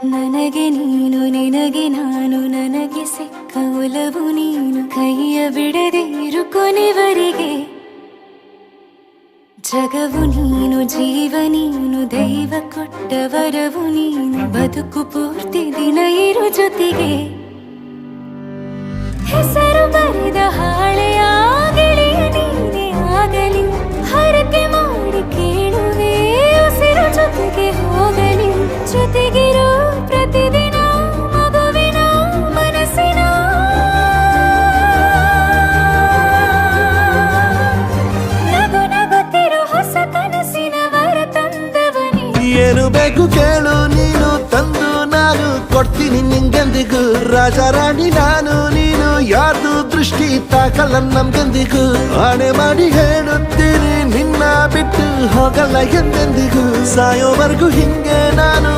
ನನಗೆ ನೀನು ನಿನಗೆ ನಾನು ನನಗೆ ಸಿಕ್ಕ ಒಲವು ನೀನು ಕೈಯ ಬಿಡದೆ ಇರು ಕೊನೆವರೆಗೆ ಜಗವು ನೀನು ಜೀವ ನೀನು ದೈವ ಕೊಟ್ಟ ವರವು ನೀನು ಬದುಕು ಪೂರ್ತಿ ದಿನ ಇರು ಜೊತೆಗೆ ಹೆಸರು ಬರೆದ ಹಾಳೆಯ ಗೆಳೆಯ ನೀನೇ ಆಗಲಿ ಹರಕೆ ಮಾಡಿ ಕೇಳುವೆ ಉಸಿರು ಜೊತೆಗೆ ಹೋಗಲಿ ಜೊತೆಗಿರೋ ಪ್ರತಿದಿನ ಮಗುವಿನ ಮನಸ್ಸಿನ ನಗು ನಗುತ್ತಿರೋ ಹೊಸ ಕನಸಿನ ವರ ತಂದವನೇ ಏನು ಬೇಕು ಕೇಳು ನೀನು ತಂದು ನಾನು ಕೊಡ್ತೀನಿ ನಿಂಗೆಂದಿಗೂ ರಾಜ ರಾಣಿ ನಾನು ನೀನು ಯಾರ್ದು ದೃಷ್ಟಿ ತಾಕಲ್ಲ ನಮ್ಗೆಂದಿಗೂ ಆಣೆ ಮಾಡಿ ಹೇಳುತ್ತೀನಿ ನಿನ್ನ ಬಿಟ್ಟು ಹೋಗಲ್ಲ ಎಂದೆಂದಿಗೂ ಸಾಯೋವರೆಗೂ ಹಿಂಗೆ ನಾನು